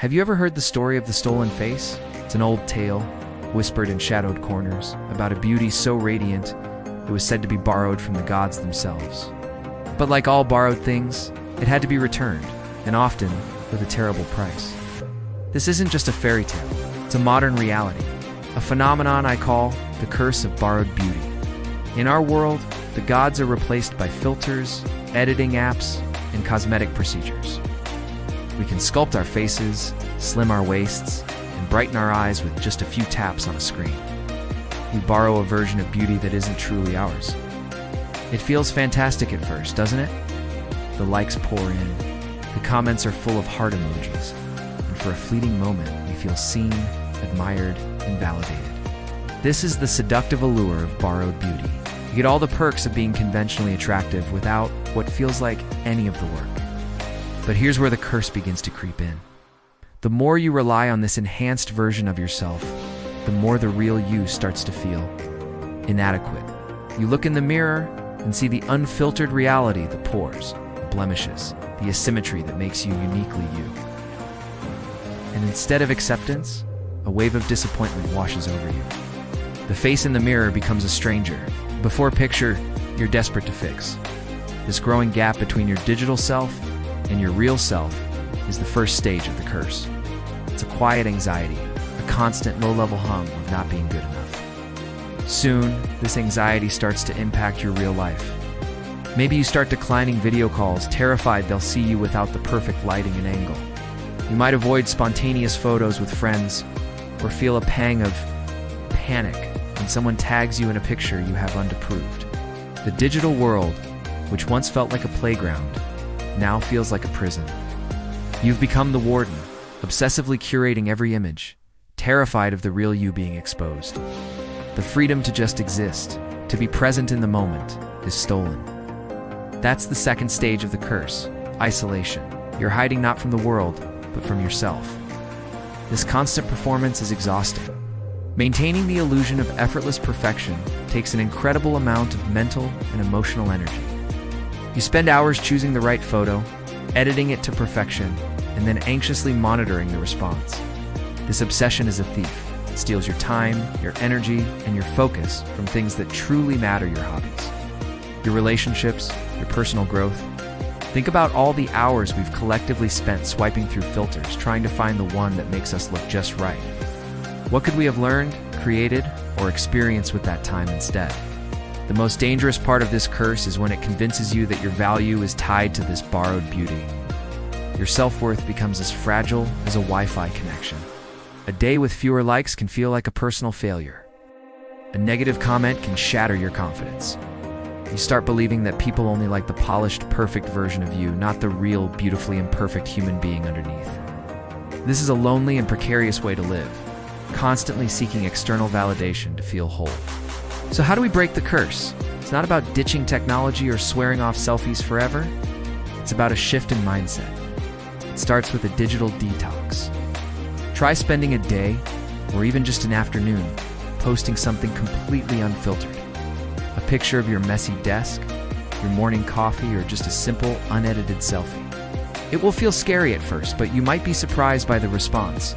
Have you ever heard the story of the stolen face? It's an old tale, whispered in shadowed corners, about a beauty so radiant it was said to be borrowed from the gods themselves. But like all borrowed things, it had to be returned, and often with a terrible price. This isn't just a fairy tale, it's a modern reality, a phenomenon I call the curse of borrowed beauty. In our world, the gods are replaced by filters, editing apps, and cosmetic procedures. We can sculpt our faces, slim our waists, and brighten our eyes with just a few taps on a screen. We borrow a version of beauty that isn't truly ours. It feels fantastic at first, doesn't it? The likes pour in, the comments are full of heart emojis, and for a fleeting moment, we feel seen, admired, and validated. This is the seductive allure of borrowed beauty. You get all the perks of being conventionally attractive without what feels like any of the work. But here's where the curse begins to creep in. The more you rely on this enhanced version of yourself, the more the real you starts to feel inadequate. You look in the mirror and see the unfiltered reality, the pores, the blemishes, the asymmetry that makes you uniquely you. And instead of acceptance, a wave of disappointment washes over you. The face in the mirror becomes a stranger. Before picture you're desperate to fix. This growing gap between your digital self and your real self is the first stage of the curse. It's a quiet anxiety, a constant low-level hum of not being good enough. Soon, this anxiety starts to impact your real life. Maybe you start declining video calls, terrified they'll see you without the perfect lighting and angle. You might avoid spontaneous photos with friends, or feel a pang of panic when someone tags you in a picture you have unapproved. The digital world, which once felt like a playground, now feels like a prison. You've become the warden, obsessively curating every image, terrified of the real you being exposed. The freedom to just exist, to be present in the moment, is stolen. That's the second stage of the curse, isolation. You're hiding not from the world, but from yourself. This constant performance is exhausting. Maintaining the illusion of effortless perfection takes an incredible amount of mental and emotional energy. You spend hours choosing the right photo, editing it to perfection, and then anxiously monitoring the response. This obsession is a thief. It steals your time, your energy, and your focus from things that truly matter: your hobbies, your relationships, your personal growth. Think about all the hours we've collectively spent swiping through filters, trying to find the one that makes us look just right. What could we have learned, created, or experienced with that time instead? The most dangerous part of this curse is when it convinces you that your value is tied to this borrowed beauty. Your self-worth becomes as fragile as a Wi-Fi connection. A day with fewer likes can feel like a personal failure. A negative comment can shatter your confidence. You start believing that people only like the polished, perfect version of you, not the real, beautifully imperfect human being underneath. This is a lonely and precarious way to live, constantly seeking external validation to feel whole. So how do we break the curse? It's not about ditching technology or swearing off selfies forever. It's about a shift in mindset. It starts with a digital detox. Try spending a day, or even just an afternoon, posting something completely unfiltered. A picture of your messy desk, your morning coffee, or just a simple, unedited selfie. It will feel scary at first, but you might be surprised by the response.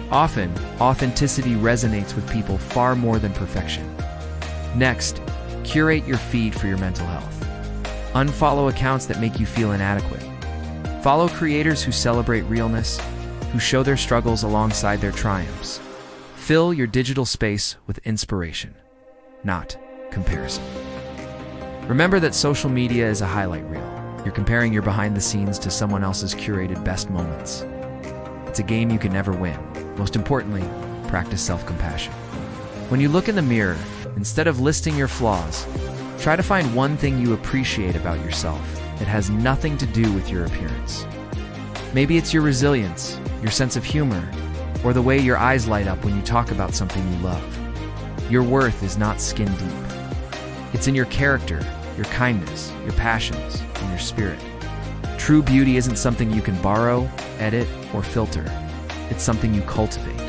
Often, authenticity resonates with people far more than perfection. Next, curate your feed for your mental health. Unfollow accounts that make you feel inadequate. Follow creators who celebrate realness, who show their struggles alongside their triumphs. Fill your digital space with inspiration, not comparison. Remember that social media is a highlight reel. You're comparing your behind the scenes to someone else's curated best moments. It's a game you can never win. Most importantly, practice self-compassion. When you look in the mirror, instead of listing your flaws, try to find one thing you appreciate about yourself that has nothing to do with your appearance. Maybe it's your resilience, your sense of humor, or the way your eyes light up when you talk about something you love. Your worth is not skin deep. It's in your character, your kindness, your passions, and your spirit. True beauty isn't something you can borrow, edit, or filter. It's something you cultivate.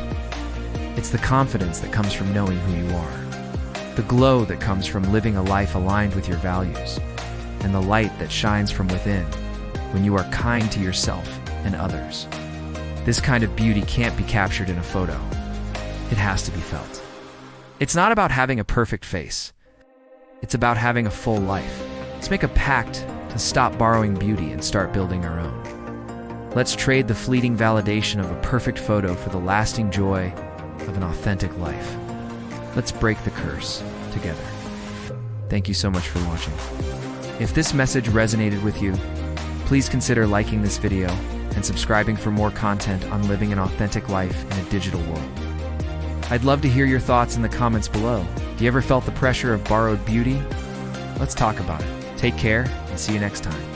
It's the confidence that comes from knowing who you are, the glow that comes from living a life aligned with your values, and the light that shines from within when you are kind to yourself and others. This kind of beauty can't be captured in a photo. It has to be felt. It's not about having a perfect face. It's about having a full life. Let's make a pact to stop borrowing beauty and start building our own. Let's trade the fleeting validation of a perfect photo for the lasting joy of an authentic life. Let's break the curse together. Thank you so much for watching. If this message resonated with you, please consider liking this video and subscribing for more content on living an authentic life in a digital world. I'd love to hear your thoughts in the comments below. Do you ever felt the pressure of borrowed beauty? Let's talk about it. Take care and see you next time.